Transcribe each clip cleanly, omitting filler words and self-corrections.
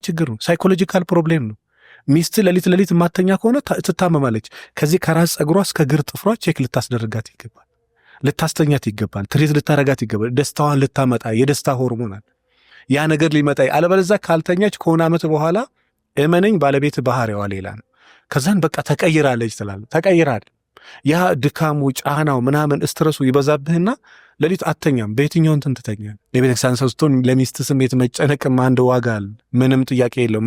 ችግር ነው፣ ሳይኮሎጂካል ፕሮብሌም ነው። ሚስት ሌሊት ማተኛ ከሆነ ትታመማለች። ከዚህ ከራስ ጸጉሯ እስከ እግር ጥፍሯ ቼክ ልታስደርጋት ይገባል፣ ልታስተኛት ይገባል፣ ትሪት ልታረጋት ይገባል። ደስታዋን ልታመጣ የደስታ ሆርሞናል ያ ነገር ሊመጣ። አለበለዚያ ካልተኛች ከሆነ ዓመት በኋላ እመነኝ ባለቤት ባህሪዋ ሌላ ነው። ከዛን በቃ ተቀይራለች ትላለህ። ተቀይራል። ያ ድካሙ ጫናው ምናምን ስትረሱ ይበዛብህና ሌሊት አተኛም። በየትኛው እንትን ትተኛል? ለቤተክርስቲያን ሰው ስትሆን ለሚስት ስሜት መጨነቅም አንድ ዋጋ አለ፣ ምንም ጥያቄ የለው።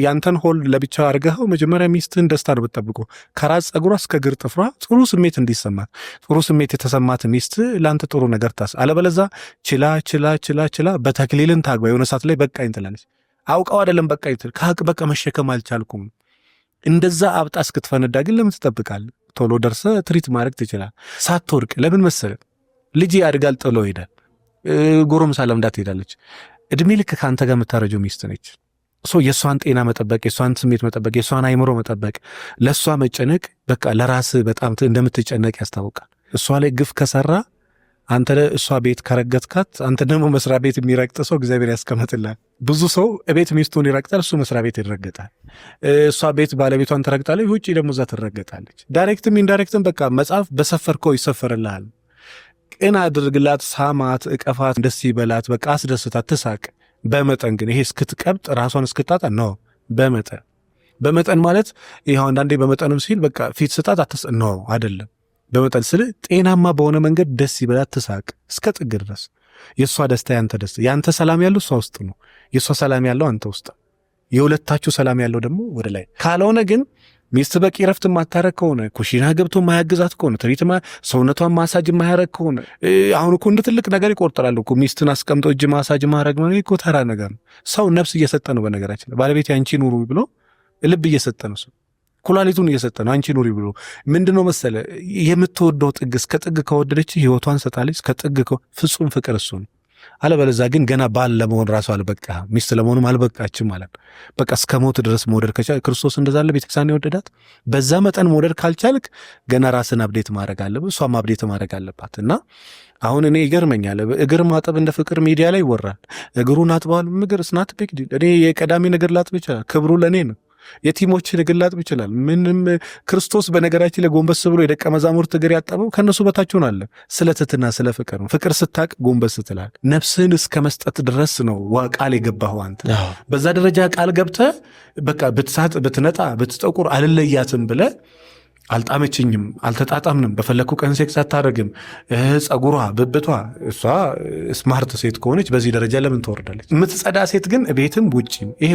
ያንተን ሆል ለብቻው አድርገኸው መጀመሪያ ሚስትህን ደስታ ነው ብትጠብቀው። ከራስ ጸጉሯ እስከ እግር ጥፍሯ ጥሩ ስሜት እንዲሰማት፣ ጥሩ ስሜት የተሰማት ሚስት ለአንተ ጥሩ ነገር አለበለዛ ችላ በተክሊልን ታግባ የሆነ ሰዓት ላይ በቃኝ ትላለች። አውቀው አይደለም በቃኝ ትል ከሀቅ በቃ መሸከም አልቻልኩም። እንደዛ አብጣ እስክትፈነዳ ግን ለምን ትጠብቃለህ? ቶሎ ደርሰህ ትሪት ማድረግ ትችላል። ሳትወድቅ ለምን መሰለህ? ልጅ ያድጋል፣ ጥሎ ይሄዳል። ጎረምሳ ለምዳ ትሄዳለች። እድሜ ልክ ከአንተ ጋር የምታረጀው ሚስት ነች። የእሷን ጤና መጠበቅ፣ የእሷን ስሜት መጠበቅ፣ የእሷን አይምሮ መጠበቅ፣ ለእሷ መጨነቅ በቃ ለራስህ በጣም እንደምትጨነቅ ያስታውቃል። እሷ ላይ ግፍ ከሰራ አንተ እሷ ቤት ከረገጥካት፣ አንተ ደግሞ መስሪያ ቤት የሚረግጥ ሰው እግዚአብሔር ያስቀምጥላል። ብዙ ሰው ቤት ሚስቱን ይረግጣል፣ እሱ መስሪያ ቤት ይረገጣል። እሷ ቤት ባለቤቷን ትረግጣለች፣ ውጪ ደግሞ እዛ ትረገጣለች። ዳይሬክትም ኢንዳይሬክትም በቃ መጽሐፍ በሰፈርከው ይሰፈርልሃል። ቅን አድርግላት፣ ሳማት፣ እቀፋት፣ ደስ ይበላት፣ በቃ አስደስታት፣ ትሳቅ። በመጠን ግን ይሄ እስክትቀብጥ ራሷን እስክታጣ ነው። በመጠን ማለት ይኸው አንዳንዴ በመጠንም ሲል በቃ ፊት ስጣት ነው አይደለም። በመጠን ስል ጤናማ በሆነ መንገድ ደስ ይበላት፣ ትሳቅ እስከ ጥግ ድረስ። የእሷ ደስታ ያንተ ደስታ፣ ያንተ ሰላም ያለው እሷ ውስጥ ነው። የእሷ ሰላም ያለው አንተ ውስጥ፣ የሁለታችሁ ሰላም ያለው ደግሞ ወደ ላይ። ካልሆነ ግን ሚስት በቂ ረፍት ማታረግ ከሆነ፣ ኩሽና ገብቶ ማያግዛት ከሆነ፣ ትሪት ሰውነቷን ማሳጅ ማያረግ ከሆነ፣ አሁን እኮ እንደ ትልቅ ነገር ይቆርጠራል እኮ ሚስትን አስቀምጦ እጅ ማሳጅ ማድረግ ነው እኮ ተራ ነገር ነው። ሰው ነፍስ እየሰጠ ነው። በነገራችን ባለቤት አንቺ ኑሩ ብሎ ልብ እየሰጠ ነው። ሰው ኩላሊቱን እየሰጠ ነው አንቺ ኑሪ ብሎ። ምንድነው መሰለ የምትወደው ጥግ እስከ ጥግ ከወደደች ህይወቷን ሰጣለች። እስከ ጥግ ፍጹም ፍቅር እሱ ነው። አለበለዚያ ግን ገና ባል ለመሆን ራሱ አልበቃ፣ ሚስት ለመሆኑም አልበቃችም ማለት በቃ እስከ ሞት ድረስ መውደድ ከቻል ክርስቶስ እንደዛለ ቤተክርስቲያን የወደዳት በዛ መጠን መውደድ ካልቻልክ ገና ራስን አብዴት ማድረግ አለብህ፣ እሷም አብዴት ማድረግ አለባት። እና አሁን እኔ ይገርመኛል፣ እግር ማጠብ እንደ ፍቅር ሚዲያ ላይ ይወራል። እግሩን አጥበዋል፣ ምግር ስናት ቢግ ዲል። እኔ የቀዳሚ ነገር ላጥብ ይችላል፣ ክብሩ ለእኔ ነው። የቲሞችን እግር ላጥብ ይችላል። ምንም ክርስቶስ በነገራችን ላይ ጎንበስ ብሎ የደቀ መዛሙርት እግር ያጠበው ከነሱ በታች ሆናለ። ስለ ትሕትና ስለ ፍቅር ነው። ፍቅር ስታቅ ጎንበስ ትላል። ነፍስህን እስከ መስጠት ድረስ ነው ቃል የገባኸው አንተ። በዛ ደረጃ ቃል ገብተህ በቃ ብትሳጥ፣ ብትነጣ፣ ብትጠቁር አልለያትም ብለህ አልጣመችኝም፣ አልተጣጣምንም፣ በፈለኩ ቀን ሴክስ አታደርግም፣ ጸጉሯ፣ ብብቷ። እሷ ስማርት ሴት ከሆነች በዚህ ደረጃ ለምን ትወርዳለች? የምትጸዳ ሴት ግን ቤትም ውጭም ይሄ